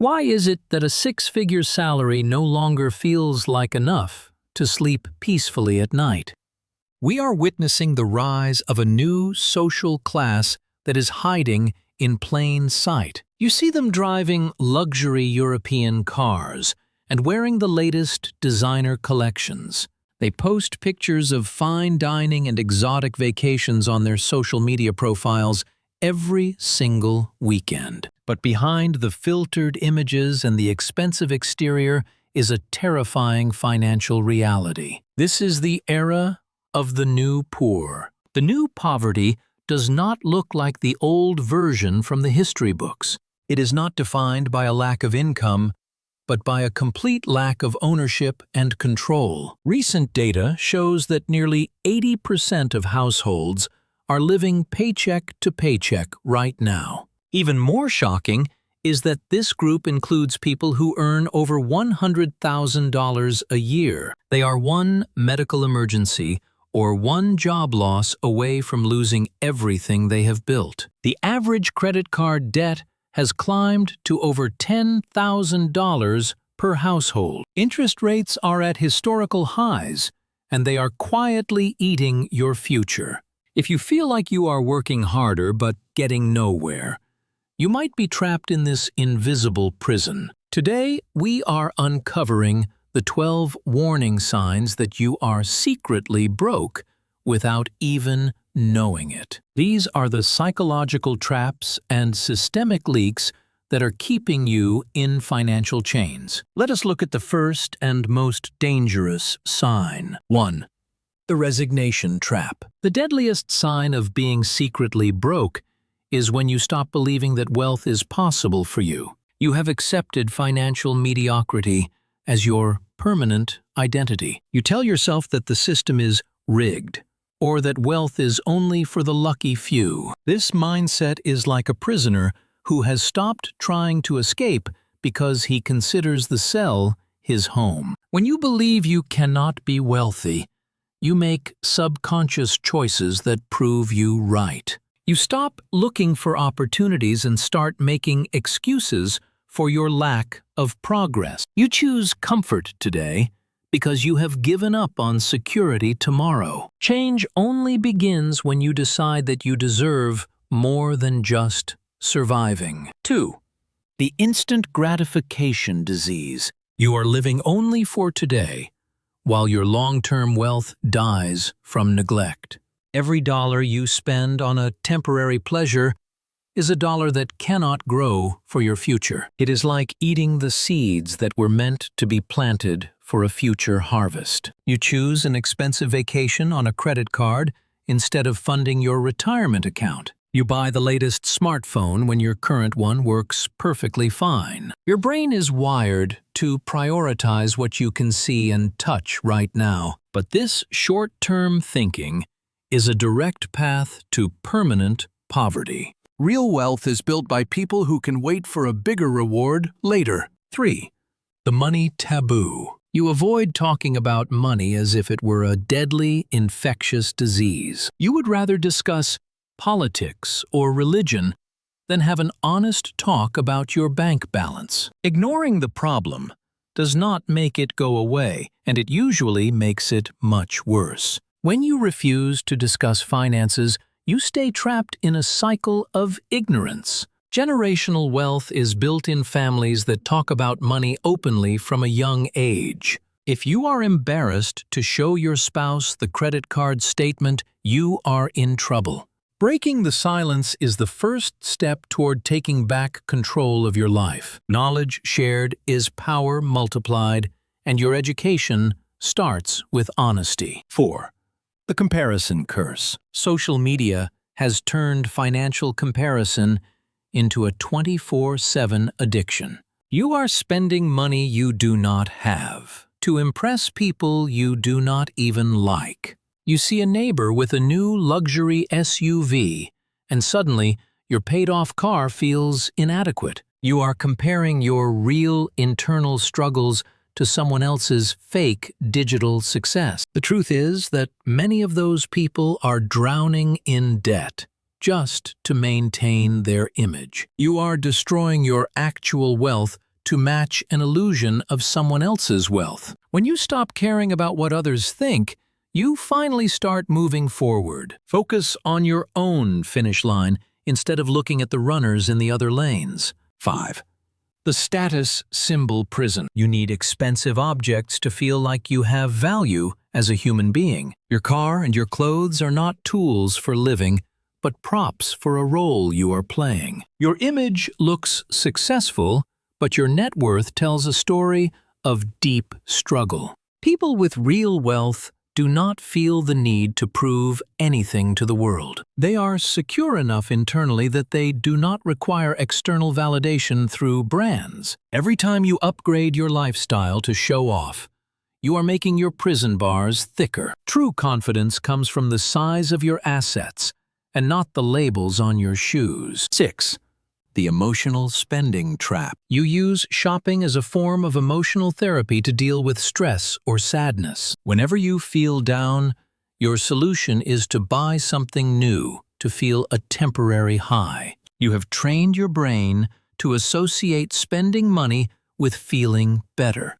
Why is it that a six-figure salary no longer feels like enough to sleep peacefully at night? We are witnessing the rise of a new social class that is hiding in plain sight. You see them driving luxury European cars and wearing the latest designer collections. They post pictures of fine dining and exotic vacations on their social media profiles every single weekend. But behind the filtered images and the expensive exterior is a terrifying financial reality. This is the era of the new poor. The new poverty does not look like the old version from the history books. It is not defined by a lack of income, but by a complete lack of ownership and control. Recent data shows that nearly 80% of households are living paycheck to paycheck right now. Even more shocking is that this group includes people who earn over $100,000 a year. They are one medical emergency or one job loss away from losing everything they have built. The average credit card debt has climbed to over $10,000 per household. Interest rates are at historical highs, and they are quietly eating your future. If you feel like you are working harder but getting nowhere, you might be trapped in this invisible prison. Today, we are uncovering the 12 warning signs that you are secretly broke without even knowing it. These are the psychological traps and systemic leaks that are keeping you in financial chains. Let us look at the first and most dangerous sign. 1. The resignation trap. The deadliest sign of being secretly broke is when you stop believing that wealth is possible for you. You have accepted financial mediocrity as your permanent identity. You tell yourself that the system is rigged, or that wealth is only for the lucky few. This mindset is like a prisoner who has stopped trying to escape because he considers the cell his home. When you believe you cannot be wealthy, you make subconscious choices that prove you right. You stop looking for opportunities and start making excuses for your lack of progress. You choose comfort today because you have given up on security tomorrow. Change only begins when you decide that you deserve more than just surviving. 2. The instant gratification disease. You are living only for today, while your long-term wealth dies from neglect. Every dollar you spend on a temporary pleasure is a dollar that cannot grow for your future. It is like eating the seeds that were meant to be planted for a future harvest. You choose an expensive vacation on a credit card instead of funding your retirement account. You buy the latest smartphone when your current one works perfectly fine. Your brain is wired to prioritize what you can see and touch right now. But this short-term thinking is a direct path to permanent poverty. Real wealth is built by people who can wait for a bigger reward later. 3. The money taboo. You avoid talking about money as if it were a deadly, infectious disease. You would rather discuss politics or religion than have an honest talk about your bank balance. Ignoring the problem does not make it go away, and it usually makes it much worse. When you refuse to discuss finances, you stay trapped in a cycle of ignorance. Generational wealth is built in families that talk about money openly from a young age. If you are embarrassed to show your spouse the credit card statement, you are in trouble. Breaking the silence is the first step toward taking back control of your life. Knowledge shared is power multiplied, and your education starts with honesty. 4. The comparison curse. Social media has turned financial comparison into a 24/7 addiction. You are spending money you do not have to impress people you do not even like. You see a neighbor with a new luxury SUV, and suddenly your paid-off car feels inadequate. You are comparing your real internal struggles to someone else's fake digital success. The truth is that many of those people are drowning in debt just to maintain their image. You are destroying your actual wealth to match an illusion of someone else's wealth. When you stop caring about what others think, you finally start moving forward. Focus on your own finish line instead of looking at the runners in the other lanes. 5. The status symbol prison. You need expensive objects to feel like you have value as a human being. Your car and your clothes are not tools for living, but props for a role you are playing. Your image looks successful, but your net worth tells a story of deep struggle. People with real wealth do not feel the need to prove anything to the world. They are secure enough internally that they do not require external validation through brands. Every time you upgrade your lifestyle to show off, you are making your prison bars thicker. True confidence comes from the size of your assets and not the labels on your shoes. 6. The emotional spending trap. You use shopping as a form of emotional therapy to deal with stress or sadness. Whenever you feel down, your solution is to buy something new to feel a temporary high. You have trained your brain to associate spending money with feeling better.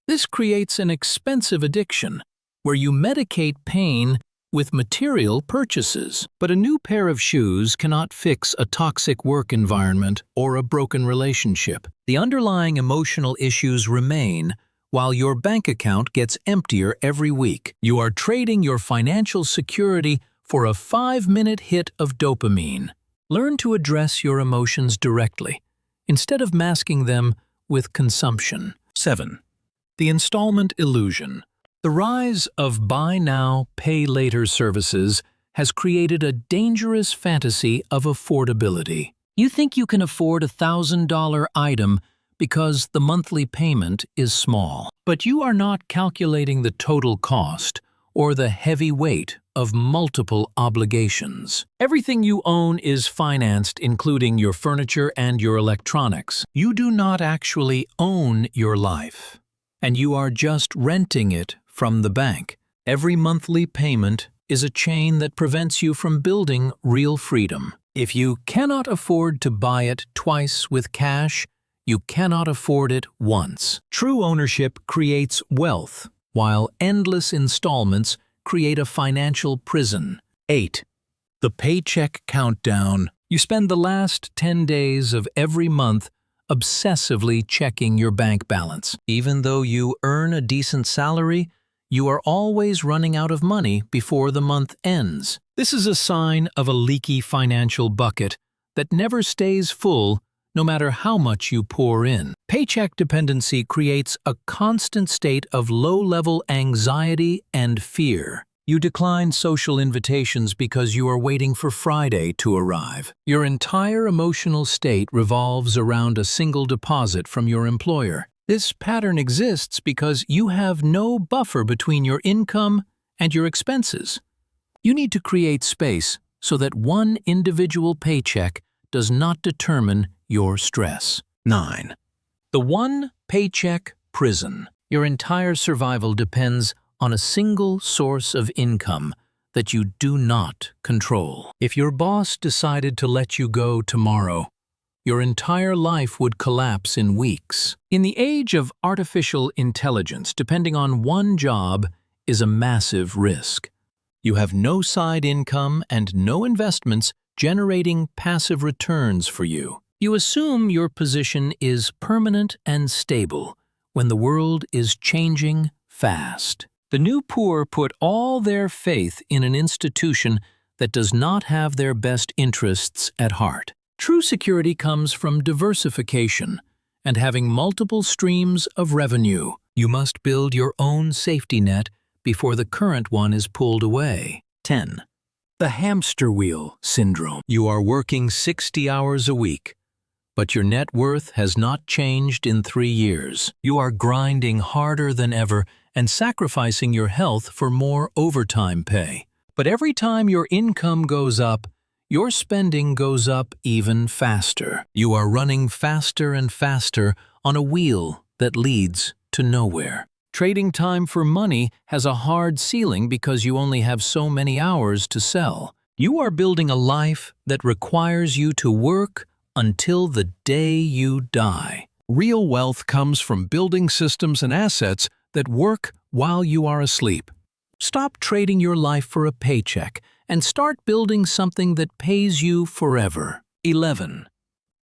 This creates an expensive addiction where you medicate pain with material purchases. But a new pair of shoes cannot fix a toxic work environment or a broken relationship. The underlying emotional issues remain while your bank account gets emptier every week. You are trading your financial security for a 5-minute hit of dopamine. Learn to address your emotions directly, instead of masking them with consumption. 7. The installment illusion. The rise of buy now, pay later services has created a dangerous fantasy of affordability. You think you can afford a $1,000 item because the monthly payment is small. But you are not calculating the total cost or the heavy weight of multiple obligations. Everything you own is financed, including your furniture and your electronics. You do not actually own your life, and you are just renting it from the bank. Every monthly payment is a chain that prevents you from building real freedom. If you cannot afford to buy it twice with cash, you cannot afford it once. True ownership creates wealth, while endless installments create a financial prison. 8. The paycheck countdown. You spend the last 10 days of every month obsessively checking your bank balance. Even though you earn a decent salary, you are always running out of money before the month ends. This is a sign of a leaky financial bucket that never stays full no matter how much you pour in. Paycheck dependency creates a constant state of low-level anxiety and fear. You decline social invitations because you are waiting for Friday to arrive. Your entire emotional state revolves around a single deposit from your employer. This pattern exists because you have no buffer between your income and your expenses. You need to create space so that one individual paycheck does not determine your stress. 9. The one paycheck prison. Your entire survival depends on a single source of income that you do not control. If your boss decided to let you go tomorrow, your entire life would collapse in weeks. In the age of artificial intelligence, depending on one job is a massive risk. You have no side income and no investments generating passive returns for you. You assume your position is permanent and stable when the world is changing fast. The new poor put all their faith in an institution that does not have their best interests at heart. True security comes from diversification and having multiple streams of revenue. You must build your own safety net before the current one is pulled away. 10. The hamster wheel syndrome. You are working 60 hours a week, but your net worth has not changed in 3 years. You are grinding harder than ever and sacrificing your health for more overtime pay. But every time your income goes up, your spending goes up even faster. You are running faster and faster on a wheel that leads to nowhere. Trading time for money has a hard ceiling because you only have so many hours to sell. You are building a life that requires you to work until the day you die. Real wealth comes from building systems and assets that work while you are asleep. Stop trading your life for a paycheck and start building something that pays you forever. 11.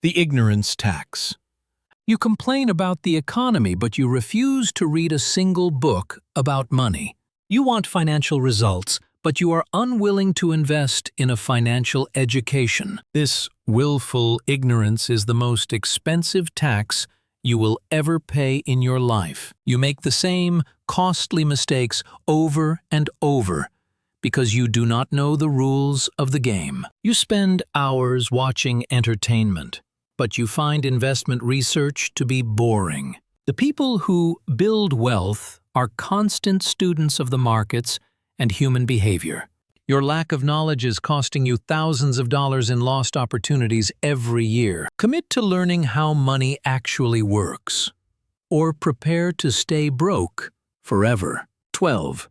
The ignorance tax. You complain about the economy, but you refuse to read a single book about money. You want financial results, but you are unwilling to invest in a financial education. This willful ignorance is the most expensive tax you will ever pay in your life. You make the same costly mistakes over and over because you do not know the rules of the game. You spend hours watching entertainment, but you find investment research to be boring. The people who build wealth are constant students of the markets and human behavior. Your lack of knowledge is costing you thousands of dollars in lost opportunities every year. Commit to learning how money actually works, or prepare to stay broke forever. 12.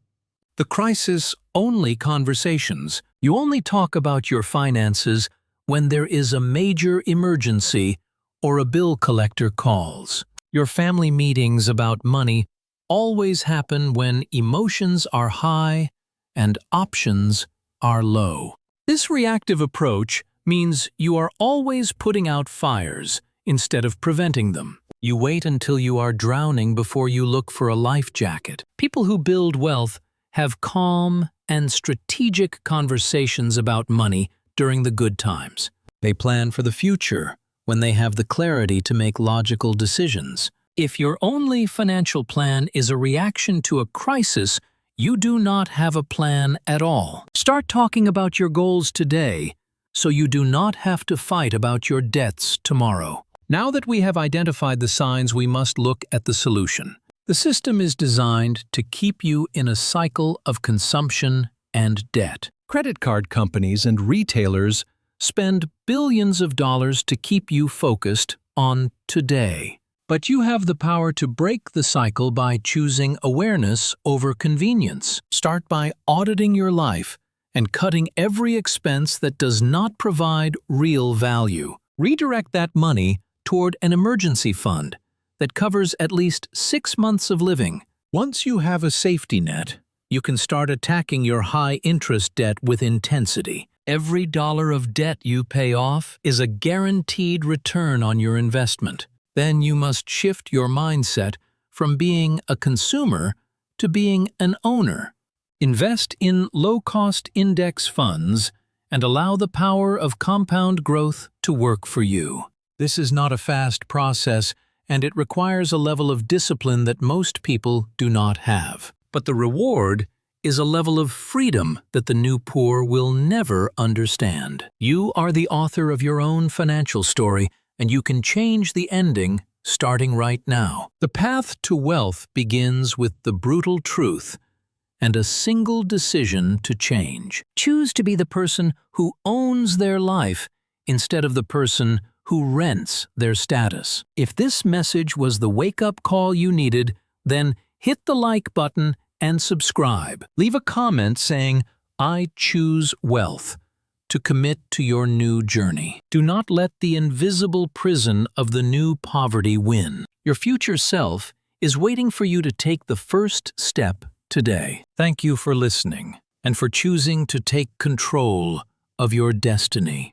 The crisis-only conversations. You only talk about your finances when there is a major emergency or a bill collector calls. Your family meetings about money always happen when emotions are high and options are low. This reactive approach means you are always putting out fires instead of preventing them. You wait until you are drowning before you look for a life jacket. People who build wealth have calm and strategic conversations about money during the good times. They plan for the future when they have the clarity to make logical decisions. If your only financial plan is a reaction to a crisis, you do not have a plan at all. Start talking about your goals today so you do not have to fight about your debts tomorrow. Now that we have identified the signs, we must look at the solution. The system is designed to keep you in a cycle of consumption and debt. Credit card companies and retailers spend billions of dollars to keep you focused on today. But you have the power to break the cycle by choosing awareness over convenience. Start by auditing your life and cutting every expense that does not provide real value. Redirect that money toward an emergency fund that covers at least 6 months of living. Once you have a safety net, you can start attacking your high-interest debt with intensity. Every dollar of debt you pay off is a guaranteed return on your investment. Then you must shift your mindset from being a consumer to being an owner. Invest in low-cost index funds and allow the power of compound growth to work for you. This is not a fast process, and it requires a level of discipline that most people do not have. But the reward is a level of freedom that the new poor will never understand. You are the author of your own financial story, and you can change the ending starting right now. The path to wealth begins with the brutal truth and a single decision to change. Choose to be the person who owns their life instead of the person who rents their status. If this message was the wake-up call you needed, then hit the like button and subscribe. Leave a comment saying, "I choose wealth," to commit to your new journey. Do not let the invisible prison of the new poverty win. Your future self is waiting for you to take the first step today. Thank you for listening and for choosing to take control of your destiny.